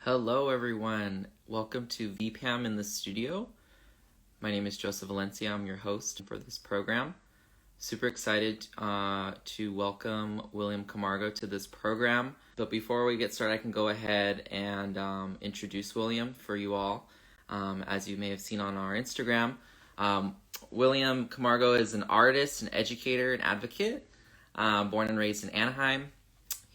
Hello, everyone. Welcome to VPAM in the studio. My name is Joseph Valencia. I'm your host for this program. Super excited to welcome William Camargo to this program. But before we get started, I can go ahead and introduce William for you all. As you may have seen on our Instagram, William Camargo is an artist, an educator, and advocate, born and raised in Anaheim.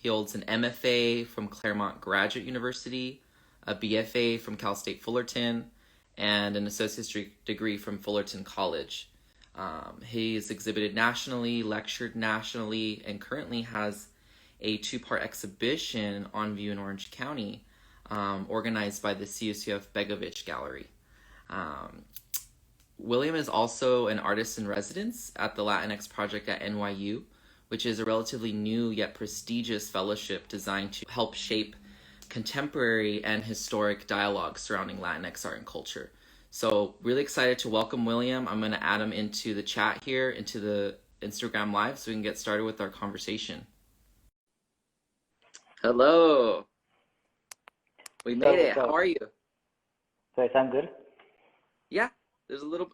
He holds an MFA from Claremont Graduate University, a BFA from Cal State Fullerton, and an associate's degree from Fullerton College. He's exhibited nationally, lectured nationally, and currently has a 2-part exhibition on view in Orange County, organized by the CUCF Begovich Gallery. William is also an artist in residence at the Latinx Project at NYU, which is a relatively new yet prestigious fellowship designed to help shape contemporary and historic dialogue surrounding Latinx art and culture. So really excited to welcome William. I'm going to add him into the chat here, into the Instagram Live, so we can get started with our conversation. Hello. We made it. How are you? So I sound good? Yeah, there's a little...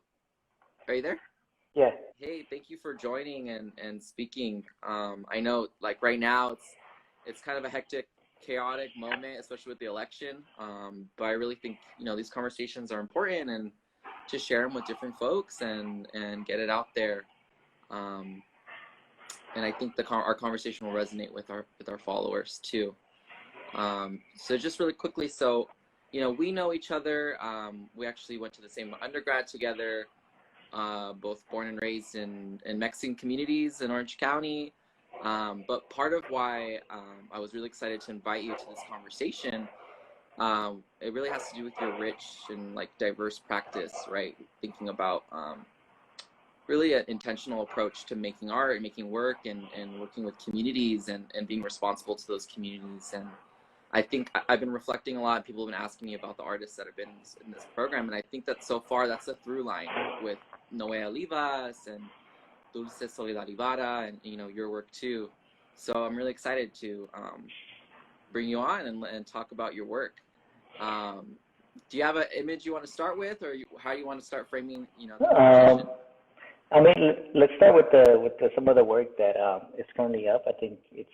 Are you there? Yeah. Hey, thank you for joining and speaking. I know, like right now, it's kind of a hectic, chaotic moment, especially with the election. But I really think these conversations are important, and to share them with different folks and get it out there. And I think our conversation will resonate with our followers too. So just really quickly, so we know each other. We actually went to the same undergrad together. Both born and raised in Mexican communities in Orange County. But part of why I was really excited to invite you to this conversation, it really has to do with your rich and diverse practice, right? Thinking about really an intentional approach to making art and making work and working with communities and being responsible to those communities. And I think I've been reflecting a lot. People have been asking me about the artists that have been in this program, and I think that so far that's a through line with Noe Olivas and Dulce Solidarivara and your work too. So I'm really excited to bring you on and talk about your work. Do you have an image you want to start with, or how you want to start framing the conversation? I mean, let's start with some of the work that is currently up. I think it's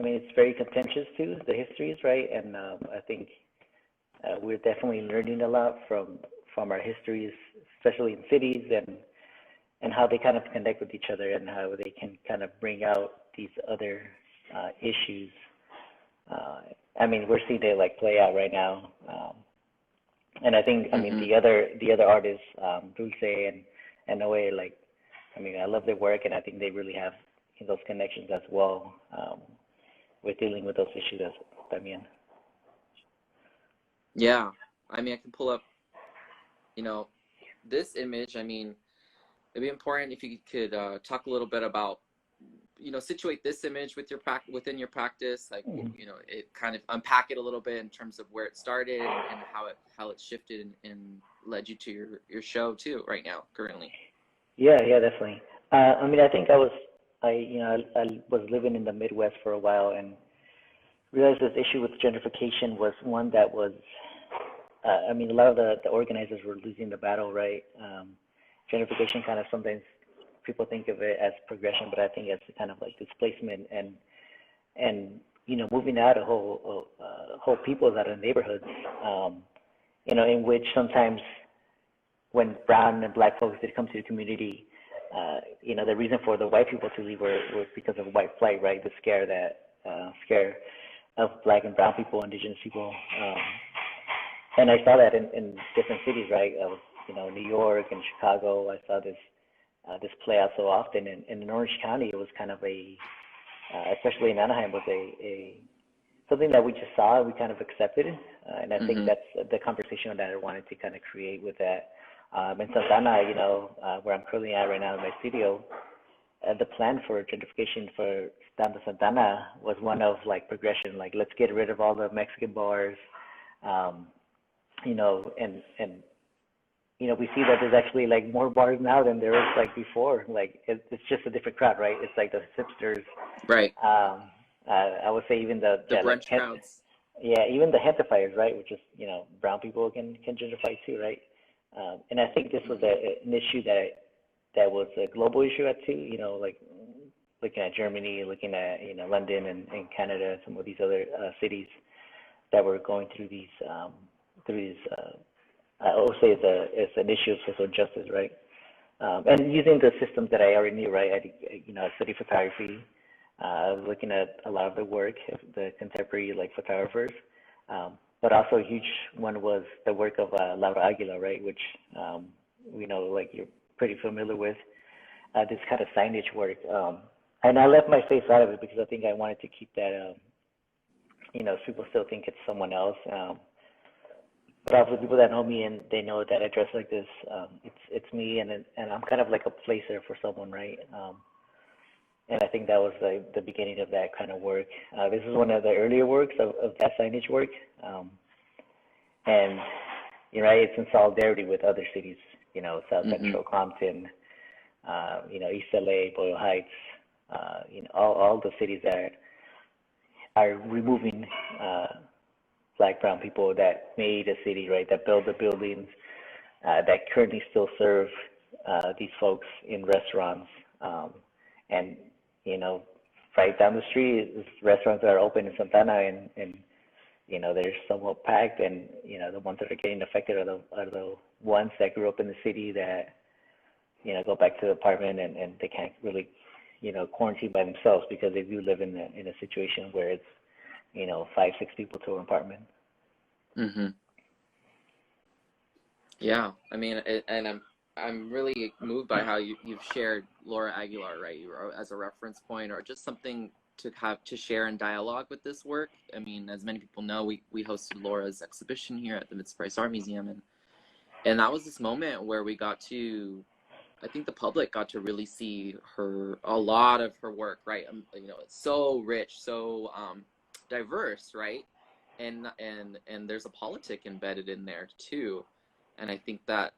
it's very contentious too, the histories, right? And I think we're definitely learning a lot from our histories, especially in cities, and how they kind of connect with each other and how they can kind of bring out these other issues. We're seeing it play out right now. And I think, the other artists, Dulce and Noe, I love their work, and I think they really have those connections as well. With dealing with those issues también. Yeah, I can pull up, this image. It'd be important if you could talk a little bit about, situate this image with within your practice, it kind of unpack it a little bit in terms of where it started and how it shifted and led you to your show too right now, currently. Yeah, definitely. I think I was living in the Midwest for a while and realized this issue with gentrification was one that was, a lot of the organizers were losing the battle, right? Gentrification kind of sometimes people think of it as progression, but I think it's kind of like displacement and moving out of whole peoples out of neighborhoods, in which sometimes when brown and black folks did come to the community, the reason for the white people to leave was because of white flight, right? The scare of black and brown people, indigenous people. And I saw that in different cities, right? I was, New York and Chicago. I saw this play out so often. And in Orange County, it was kind of especially in Anaheim, was something that we just saw, we kind of accepted. And I think that's the conversation that I wanted to kind of create with that. In Santa Ana, where I'm currently at right now in my studio, the plan for gentrification for Santa Ana was one of progression, let's get rid of all the Mexican bars, we see that there's actually more bars now than there was before. It's just a different crowd, right? It's like the hipsters, right? I would say even the like brunch crowds. yeah, even the gentrifiers, right? Which is, brown people can gentrify too, right? And I think this was Hmm. an issue that was a global issue at too. Like looking at Germany, looking at London and Canada, and some of these other cities that were going through these. I would say it's an issue of social justice, right? And using the systems that I already knew, right? I studied photography. I was looking at a lot of the work of the contemporary like photographers, but also a huge one was the work of Laura Aguilar, right? Which we know like you're pretty familiar with this kind of signage work. And I left my face out of it because I think I wanted to keep that. People still think it's someone else. But also people that know me and they know that I dress like this, it's me, and I'm kind of like a placer for someone, right? And I think that was the beginning of that kind of work. This is one of the earlier works of that signage work, and right, it's in solidarity with other cities, South Hmm. Central, Compton, East LA, Boyle Heights, all the cities that are removing Black, brown people that made a city, right? That built the buildings that currently still serve these folks in restaurants, and right down the street is restaurants that are open in Santana, and they're somewhat packed, and the ones that are getting affected are the ones that grew up in the city that go back to the apartment, and they can't really quarantine by themselves because they do live in a situation where it's 5, 6 people to an apartment. Hmm. Yeah, I mean, and I'm really moved by how you've shared Laura Aguilar, right? As a reference point, or just something to have to share in dialogue with this work. I mean, as many people know, we hosted Laura's exhibition here at the Mid-Price Art Museum, and that was this moment where we got to, I think the public got to really see a lot of her work, right? It's so rich, so diverse, right? And there's a politic embedded in there too, and I think that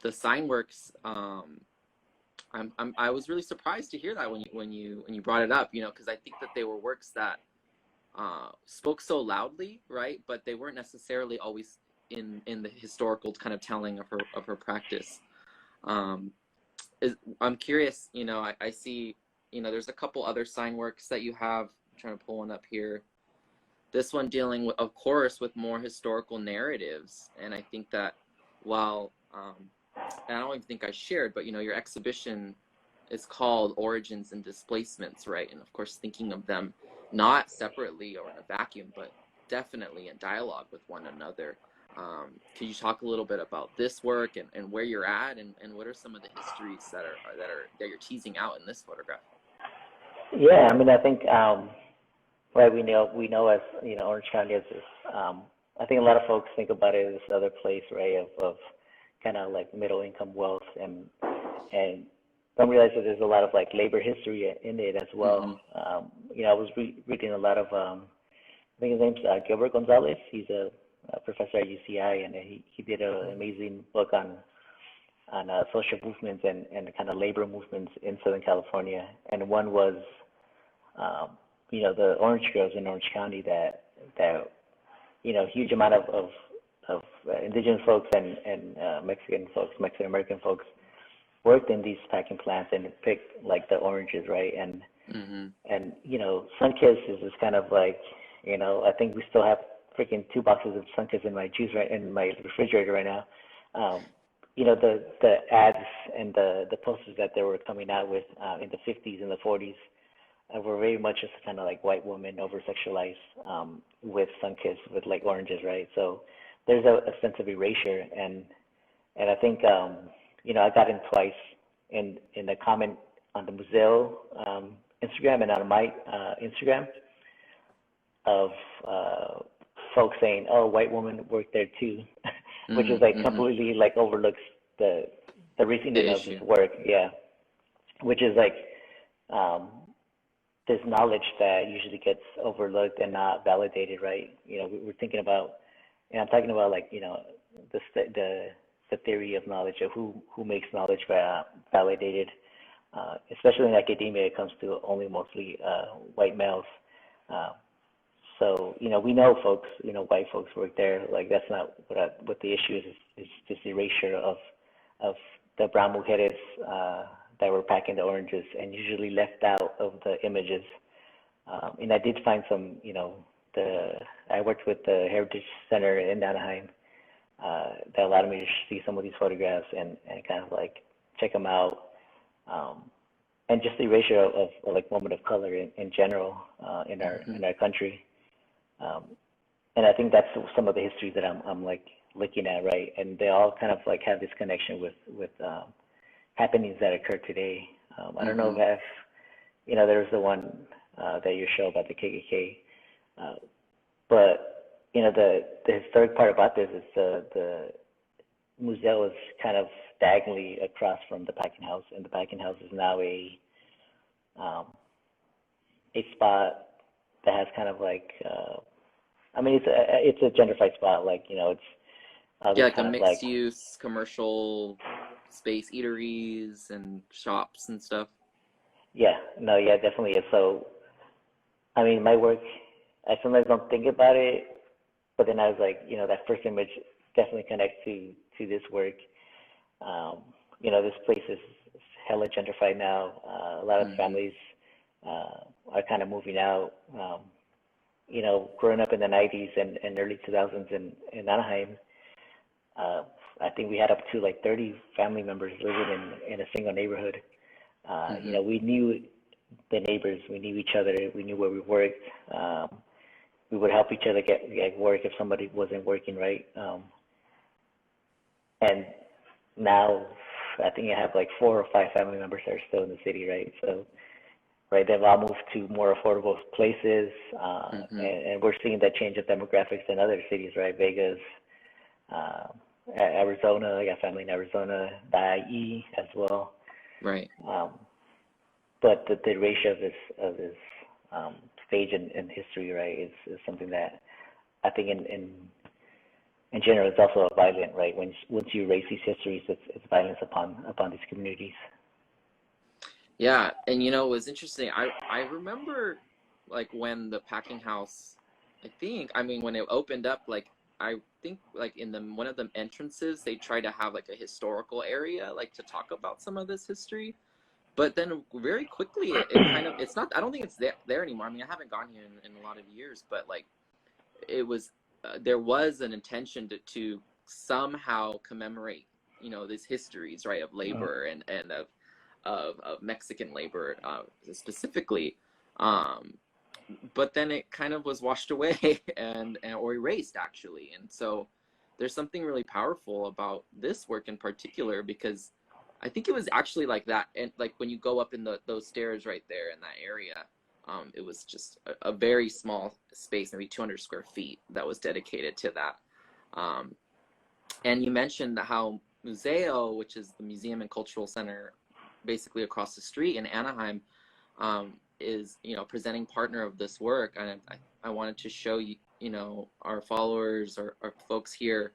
the sign works. I was really surprised to hear that when you brought it up, because I think that they were works that spoke so loudly, right? But they weren't necessarily always in the historical kind of telling of her practice. Um, I'm curious, I see, there's a couple other sign works that you have. I'm trying to pull one up here. This one dealing with, of course, with more historical narratives, and I think that while and I don't even think I shared, but your exhibition is called Origins and Displacements, right? And of course, thinking of them not separately or in a vacuum, but definitely in dialogue with one another. Could you talk a little bit about this work and where you're at, and what are some of the histories that you're teasing out in this photograph? Yeah, I mean, I think right, we know as Orange County as this. I think a lot of folks think about it as this other place, right, of kind of like middle income wealth, and don't realize that there's a lot of like labor history in it as Mm-hmm. well. I was reading a lot of I think his name's Gilbert Gonzalez. He's a professor at UCI, and he did an amazing book on social movements and the kind of labor movements in Southern California. And one was the Orange Groves in Orange County that huge amount of indigenous folks and Mexican folks, Mexican American folks worked in these packing plants and picked like the oranges, right? And Mm-hmm. Sunkist is just kind of like, I think we still have freaking 2 boxes of Sunkist in my juice right in my refrigerator right now. The ads and the posters that they were coming out with in the 50s and the 40s were very much just kind of like white women over sexualized with Sunkist with like oranges, right? So there's a sense of erasure, and I think I got in twice in the comment on the Museo Instagram and on my Instagram of folks saying, "Oh, white woman worked there too," which is like Mm-hmm. completely like overlooks the reasoning The of this issue. work, yeah. Which is like this knowledge that usually gets overlooked and not validated, right? We're thinking about, and I'm talking about like the theory of knowledge of who makes knowledge validated. especially in academia, it comes to only mostly white males. So, we know folks, white folks work there. Like, that's not what the issue is just erasure of the brown mujeres that were packing the oranges and usually left out of the images. And I did find some, I worked with the Heritage Center in Anaheim that allowed me to see some of these photographs and kind of like check them out. And just the erasure of like women of color in general in our country. And I think that's some of the histories that I'm like looking at, right? And they all kind of like have this connection with happenings that occur today. I don't know if there was the one that you show about the KKK, but the historic part about this is the museo is kind of diagonally across from the packing house, and the packing house is now a spot that has kind of like it's a gentrified spot, like it's like a mixed use commercial space, eateries and shops and stuff. Definitely is. So my work, I sometimes don't think about it, but then I was like, that first image definitely connects to this work. This place is hella gentrified now. A lot of families are kind of moving out. Growing up in the 90s and early 2000s in Anaheim, I think we had up to like 30 family members living in a single neighborhood. We knew the neighbors, we knew each other, we knew where we worked. We would help each other get work if somebody wasn't working, right? And now I think I have like 4 or 5 family members that are still in the city, right? So, right, they've all moved to more affordable places, and we're seeing that change of demographics in other cities, right? Vegas, Arizona, I got family in Arizona, the IE as well. Right. But the ratio of this stage in history, right, is something that I think in general is also violent, right? Once you erase these histories, it's violence upon these communities. Yeah, and it was interesting. I remember like when the packing house, when it opened up, like I think like in one of the entrances they tried to have like a historical area like to talk about some of this history, but then very quickly it kind of, it's not, I don't think it's there anymore. I haven't gone here in a lot of years, but like it was there was an intention to somehow commemorate these histories, right, of labor and of Mexican labor specifically, but then it kind of was washed away or erased actually. And so there's something really powerful about this work in particular, because I think it was actually like that, and like when you go up in those stairs right there in that area, it was just a very small space, maybe 200 square feet, that was dedicated to that. And you mentioned how Museo, which is the Museum and Cultural Center basically across the street in Anaheim, is presenting partner of this work, and I wanted to show you our followers or folks here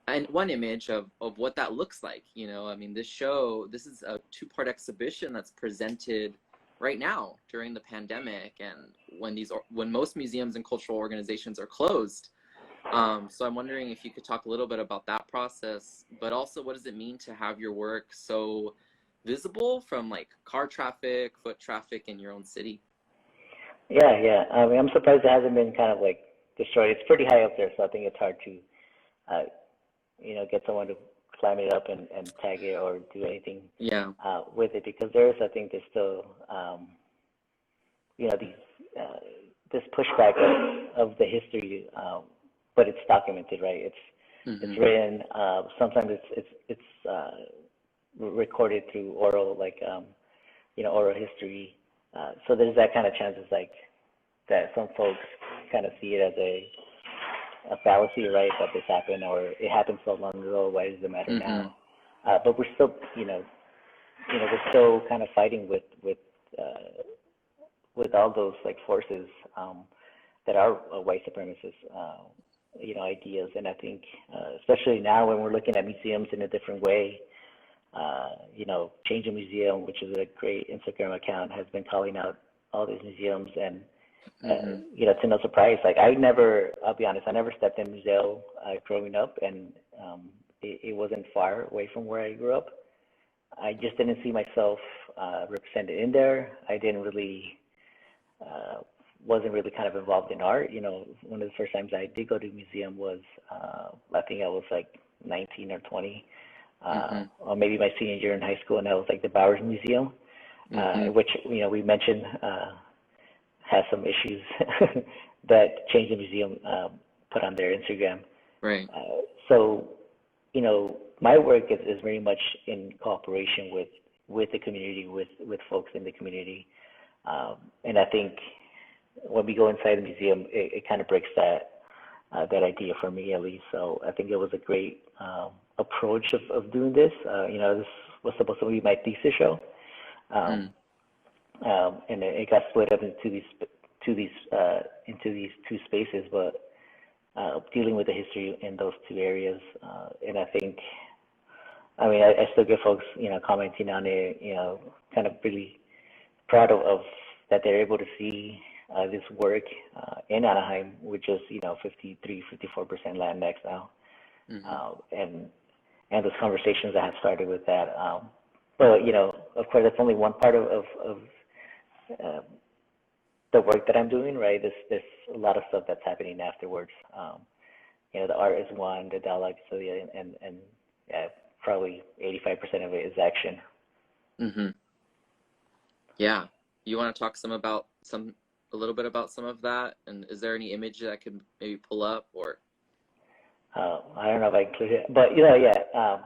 and one image of what that looks like. This is a 2-part exhibition that's presented right now during the pandemic, and when most museums and cultural organizations are closed. So I'm wondering if you could talk a little bit about that process, but also what does it mean to have your work so visible from like car traffic, foot traffic in your own city? Yeah. I'm surprised it hasn't been kind of like destroyed. It's pretty high up there, so I think it's hard to, get someone to climb it up and tag it or do anything with it, because there's still, this pushback of the history, but it's documented, right? It's written. Sometimes it's recorded through oral, like oral history. So there's that kind of chances, like that some folks kind of see it as a fallacy, right? That this happened, or it happened so long ago. Why does it matter now? But we're still, we're still kind of fighting with all those like forces that are white supremacist, ideas. And I think, especially now when we're looking at museums in a different way, you know, Change a Museum, which is a great Instagram account, has been calling out all these museums, and you know, to no surprise, like I'll be honest, I never stepped in a museum growing up, and it wasn't far away from where I grew up. I just didn't see myself represented in there. I didn't really, wasn't really kind of involved in art. You know, one of the first times I did go to a museum was, I think I was like 19 or 20, or maybe my senior year in high school, and that was like the Bowers Museum, which, you know, we mentioned has some issues that Change the Museum put on their Instagram. Right. So, you know, my work is very much in cooperation with the community, with folks in the community. And I think when we go inside the museum, it kind of breaks that idea for me, at least. So I think it was a great approach of doing this. You know, this was supposed to be my thesis show. And it got split up into these two spaces, but dealing with the history in those two areas, and I think, I mean, I still get folks, you know, commenting on it, you know, kind of really proud of that they're able to see this work in Anaheim, which is, you know, 54% Latinx now, and those conversations that have started with that. But, you know, of course, that's only one part of the work that I'm doing, right? There's a lot of stuff that's happening afterwards. You know, the art is one, the dialogue is the other, and probably 85% of it is action. Yeah. You want to talk a little bit about some of that? And is there any image that I could maybe pull up, or? I don't know if I include it, but, you know, yeah.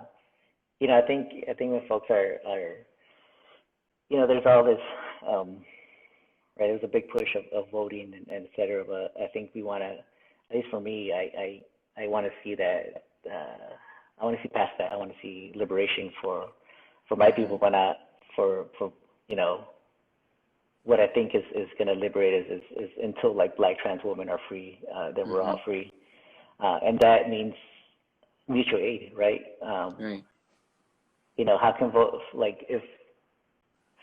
You know, I think when folks are, you know, there's all this, right, there's a big push of voting and et cetera, but I think we want to, at least for me, I want to see that, I want to see past that. I want to see liberation for my people, but not for you know, what I think is going to liberate us is until like Black trans women are free, that we're all free. And that means mutual aid, right? Right. You know, how can vote, like, if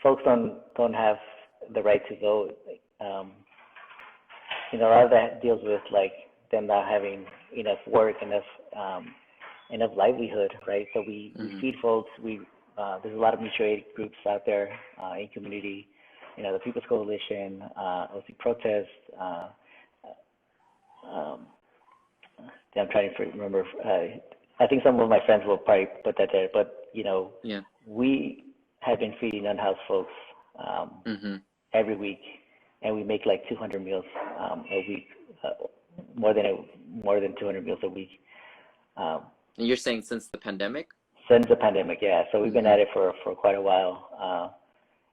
folks don't have the right to vote, you know, a lot of that deals with like them not having enough work, enough livelihood, right? So we feed folks. There's a lot of mutual aid groups out there in community. You know, the People's Coalition, OC Protest. I'm trying to remember. I think some of my friends will probably put that there, but you know, we have been feeding unhoused folks every week, and we make like 200 meals a week, more than 200 meals a week. And you're saying since the pandemic? Since the pandemic, yeah. So we've been at it for quite a while,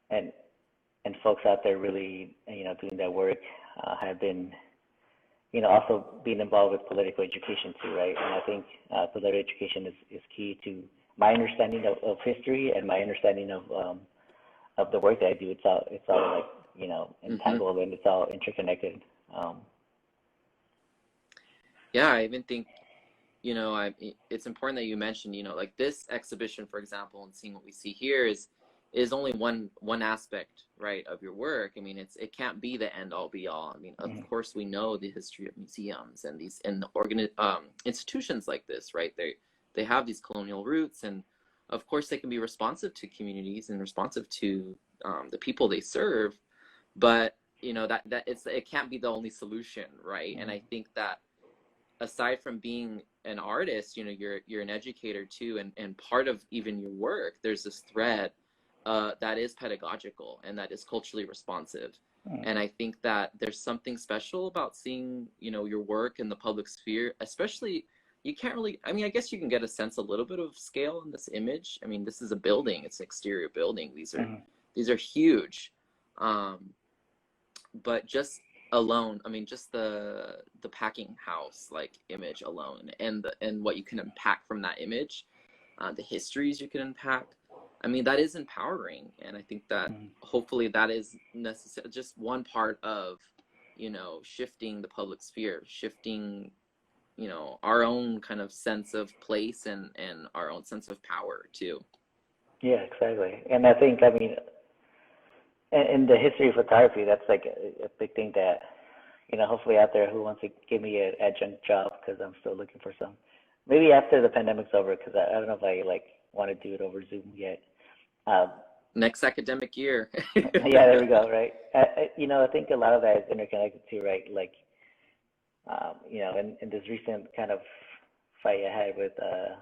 and folks out there really, you know, doing that work have been, you know, also being involved with political education too, right? And I think political education is key to my understanding of history and my understanding of the work that I do. It's all like, you know, entangled and it's all interconnected. Yeah, I even think, you know, it's important that you mentioned, you know, like this exhibition, for example, and seeing what we see here is only one aspect, right, of your work. I mean, it can't be the end all be all. I mean, of course, we know the history of museums and these institutions like this, right? They have these colonial roots, and of course, they can be responsive to communities and responsive to the people they serve. But you know that it can't be the only solution, right? And I think that aside from being an artist, you know, you're an educator too, and part of even your work, there's this thread that is pedagogical and that is culturally responsive. And I think that there's something special about seeing, you know, your work in the public sphere, especially. You can't really, I mean, I guess you can get a sense, a little bit of scale in this image. I mean, this is a building, it's an exterior building. These are huge. But just alone, I mean, just the packing house like image alone, and what you can unpack from that image, the histories you can unpack. I mean, that is empowering. And I think that hopefully that is just one part of, you know, shifting the public sphere, shifting, you know, our own kind of sense of place and our own sense of power too. Yeah, exactly. And I think, I mean, in the history of photography, that's like a big thing that, hopefully out there who wants to give me an adjunct job, because I'm still looking for some. Maybe after the pandemic's over, because I don't know if I like want to do it over Zoom yet. Um, Next academic year. yeah, there we go. Right. I think a lot of that is interconnected too, right? Like, in this recent kind of fight I had with a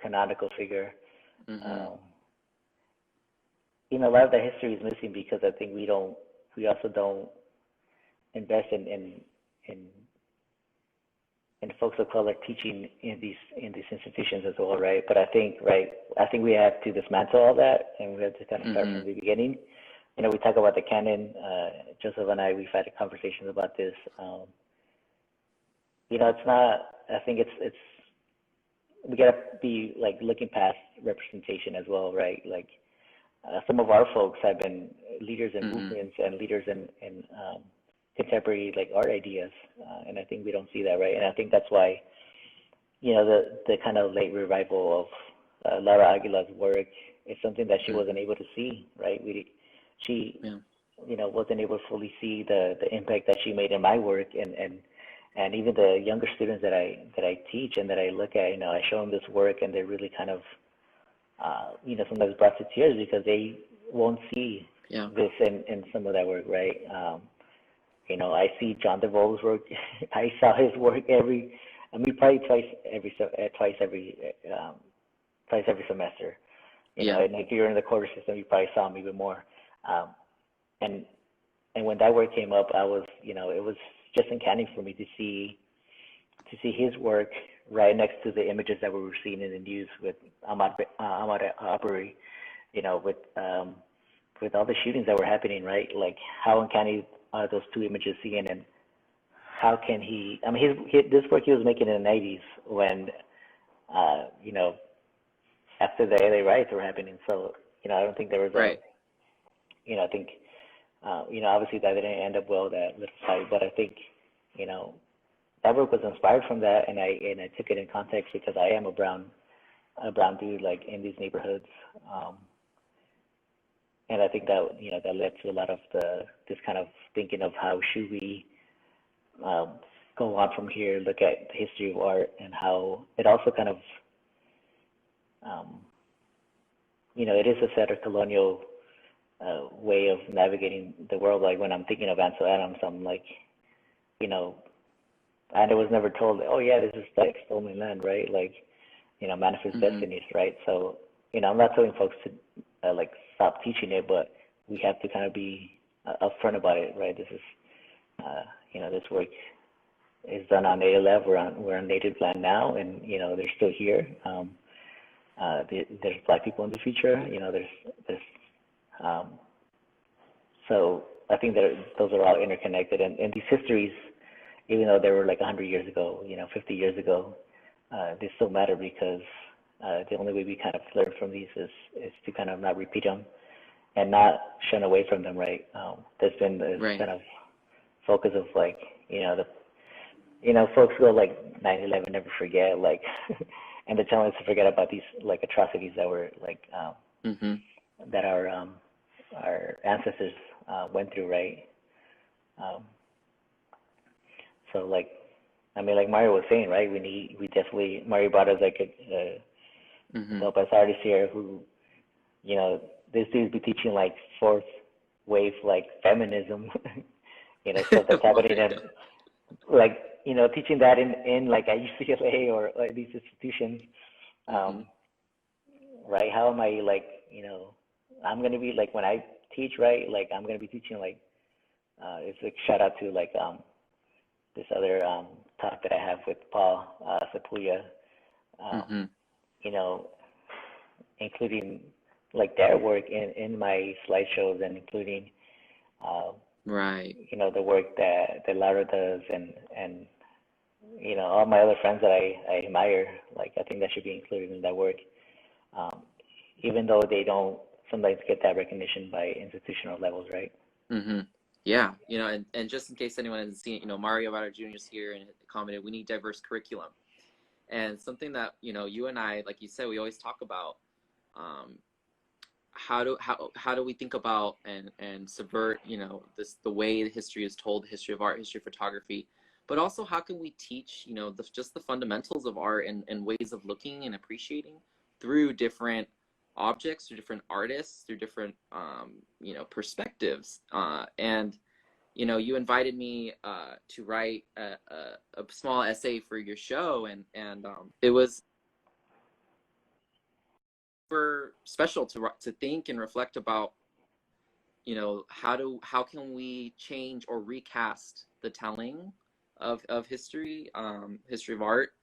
canonical figure, Mm-hmm. um, a lot of the history is missing because I think we also don't invest in folks of color teaching in these institutions as well, right? But I think we have to dismantle all that, and we have to kind of start Mm-hmm. from the beginning. We talk about the canon. Joseph and I, we've had conversations about this. It's not. I think it's we gotta be like looking past representation as well, right? Like some of our folks have been leaders in Mm-hmm. movements and leaders in contemporary like art ideas, and I think we don't see that, right? And I think that's why the kind of late revival of Laura Aguilar's work is something that she wasn't able to see, right? She Yeah. wasn't able to fully see the impact that she made in my work, and even the younger students that I teach and that I look at, I show them this work, and they're really kind of sometimes brought to tears because they won't see Yeah. this in some of that work, right? I see John DeVoe's work. I saw his work probably twice every semester. Yeah. And if you're in the quarter system, you probably saw him even more. And when that work came up, I was, it was just uncanny for me to see his work right next to the images that we were seeing in the news with Ahmaud Arbery, with all the shootings that were happening, right? Like, how uncanny are those two images seen, and how can he? I mean, this work he was making in the '90s when, after the LA riots were happening. So, I don't think there was Right. I think, obviously that didn't end up well, that little fight, but I think, that work was inspired from that, and I took it in context because I am a brown dude, like, in these neighborhoods. And I think that that led to a lot of this kind of thinking of how should we go on from here, look at the history of art, and how it also kind of it is a set of colonial way of navigating the world. Like, when I'm thinking of Ansel Adams, I'm like, and I was never told, oh yeah, this is like stolen land, right? Like, manifest Mm-hmm. destinies, right? So, I'm not telling folks to like stop teaching it, but we have to kind of be upfront about it, right? This is, this work is done on native land. We're on native land now, and they're still here. There's Black people in the future. There's so I think that those are all interconnected, and these histories, even though they were like 100 years ago, 50 years ago, they still matter because the only way we kind of learn from these is to kind of not repeat them and not shun away from them, right? There's been this Right. kind of focus of like, folks go like 9/11, never forget, like, and they're telling us to forget about these like atrocities that were like Mm-hmm. that our ancestors went through, right? So like, I mean, like Mario was saying, right? We definitely, Mario brought us like a Mm-hmm. dope-ass artist here who, this dude be teaching like fourth wave like feminism, stuff that's happening, and like, teaching that in like at UCLA or like these institutions, right? How am I like, I'm gonna be like, when I teach, right? Like, I'm gonna be teaching like, it's like shout out to like this other talk that I have with Paul Sapuya, Mm-hmm. Including like their work in my slideshows, and including Right. the work that Lara does, and all my other friends that I admire. Like, I think that should be included in that work, even though they don't sometimes get that recognition by institutional levels, right? Mm-hmm. Yeah, and just in case anyone hasn't seen it, Mario Vada Jr. is here and commented, we need diverse curriculum. And something that, you and I, like you said, we always talk about, how do we think about and subvert, you know, the way the history is told, the history of art, history of photography, but also how can we teach, you know, just the fundamentals of art and ways of looking and appreciating through different objects, through different artists, through different you know, perspectives. And you know, you invited me to write a small essay for your show, and it was super special to think and reflect about, you know, how can we change or recast the telling of history, history of art.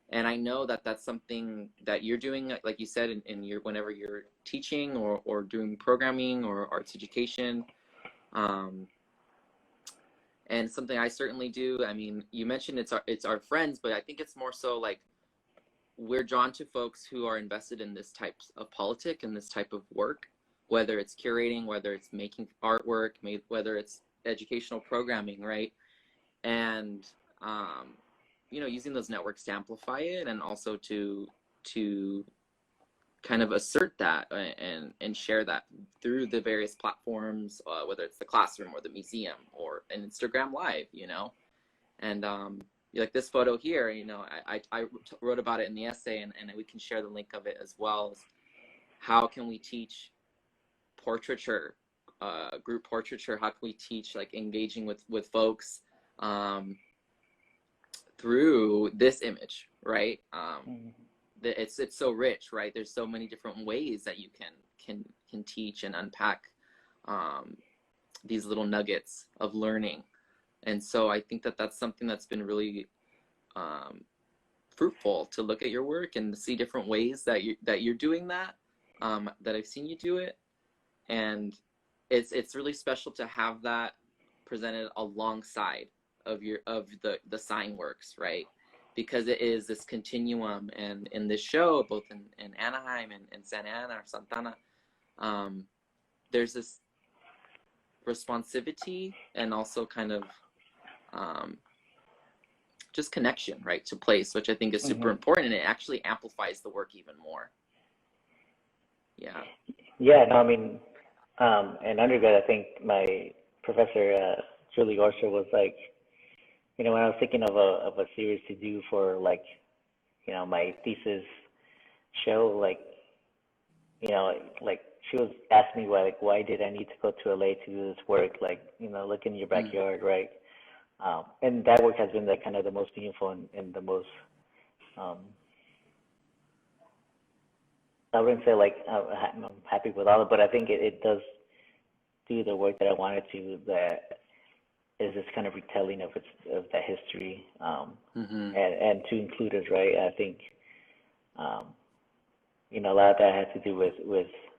And I know that that's something that you're doing, like you said, in your, whenever you're teaching or doing programming or arts education, and something I certainly do. I mean, you mentioned it's our friends, but I think it's more so like we're drawn to folks who are invested in this type of politic and this type of work, whether it's curating, whether it's making artwork, whether it's educational programming, right? And you know, using those networks to amplify it, and also to kind of assert that and share that through the various platforms, whether it's the classroom or the museum or an Instagram Live, you know. And like this photo here, you know, I wrote about it in the essay, and we can share the link of it as well. How can we teach portraiture, group portraiture? How can we teach like engaging with folks through this image, right? It's so rich, right? There's so many different ways that you can teach and unpack these little nuggets of learning. And so I think that that's something that's been really fruitful, to look at your work and see different ways that you're doing that, that I've seen you do it. And it's really special to have that presented alongside of the sign works, right? Because it is this continuum, and in this show, both in Anaheim and Santa Ana or Santana, there's this responsivity and also kind of just connection, right, to place, which I think is super important, and it actually amplifies the work even more. Yeah. Yeah, no, I mean, in undergrad, I think my professor, Julie Orser, was like, you know, when I was thinking of a series to do for, like, you know, my thesis show, like, you know, like she was asking me why did I need to go to LA to do this work? Like, you know, look in your backyard, right? And that work has been like kind of the most meaningful and the most, I wouldn't say like I'm happy with all of it, but I think it does do the work that I wanted to, that is this kind of retelling of that history, and to include us, right? I think, you know, a lot of that had to do with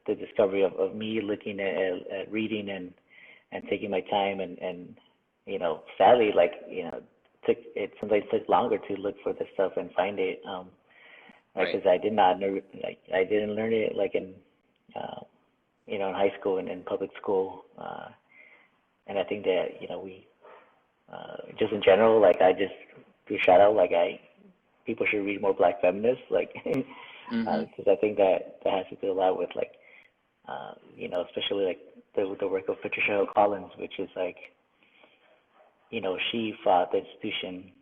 the discovery of me looking at reading and taking my time, and you know, sadly, like, you know, sometimes took longer to look for this stuff and find it, because I did not know, like, I didn't learn it like in, you know, in high school and in public school, and I think that, you know, we, just in general, like, I just do shout out, like, people should read more Black feminists, like, because I think that has to do a lot with, like, you know, especially like the work of Patricia Hill Collins, which is like, you know, she fought the institution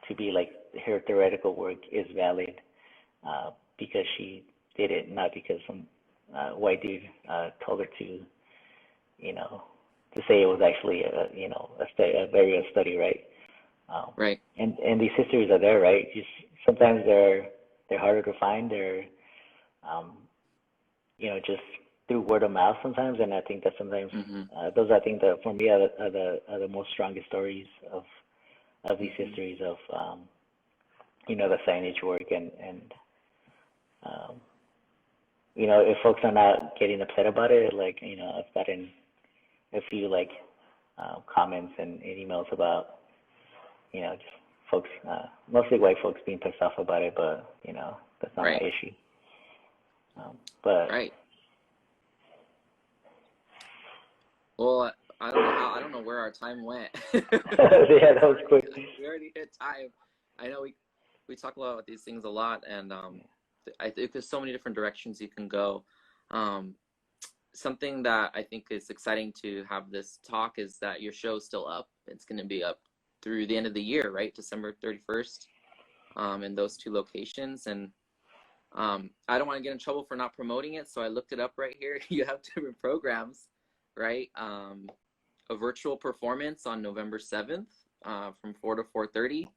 to be like, her theoretical work is valid, because she did it, not because some white dude told her to, you know, to say it was actually you know, a very study, right? Right. And these histories are there, right? Just sometimes they're harder to find. They're, you know, just through word of mouth sometimes, and I think that sometimes those, I think, that for me are the most strongest stories of these histories of, you know, the signage work, and you know, if folks are not getting upset about it, like, you know, I've gotten a few like comments and emails about, you know, just folks, mostly white folks, being pissed off about it, but, you know, that's not my issue. But well, I don't know where our time went. Yeah, that was quick. We already hit time. I know we talk about these things a lot, and I think there's so many different directions you can go. something that I think is exciting to have this talk is that your show is still up. It's going to be up through the end of the year, right? December 31st, in those 2 locations. And I don't want to get in trouble for not promoting it, so I looked it up right here. You have different programs, right? A virtual performance on November 7th from 4 to 4:30.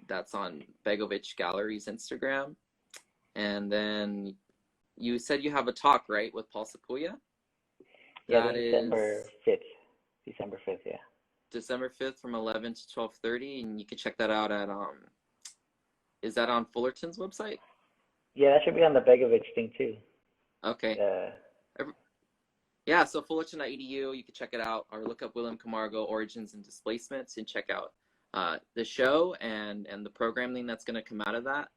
That's on Begovic Gallery's Instagram. And then you said you have a talk, right, with Paul Sequoia? Yeah, That December is 5th. December 5th, yeah. December 5th from 11 to 12:30, and you can check that out at is that on Fullerton's website? Yeah, that should be on the Begovic thing too. Okay. Yeah, so Fullerton.edu, you can check it out, or look up William Camargo Origins and Displacements and check out the show and the programming that's going to come out of that.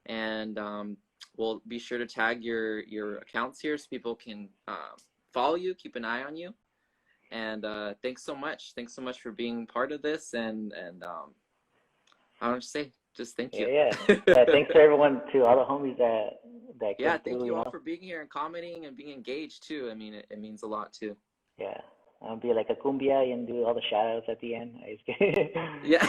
And we'll be sure to tag your accounts here so people can follow you, keep an eye on you. And thanks so much. Thanks so much for being part of this. And I want to say, just thank you. Yeah. Thanks to everyone, to all the homies that yeah, came thank through, you all for being here and commenting and being engaged too. I mean, it means a lot too. Yeah, I'll be like a cumbia and do all the shout outs at the end. Yeah.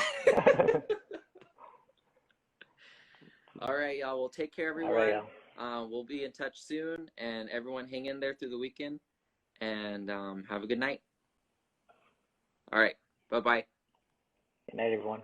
All right, y'all. Well, take care, everyone. All right, we'll be in touch soon, and everyone hang in there through the weekend, and have a good night. All right. Bye-bye. Good night, everyone.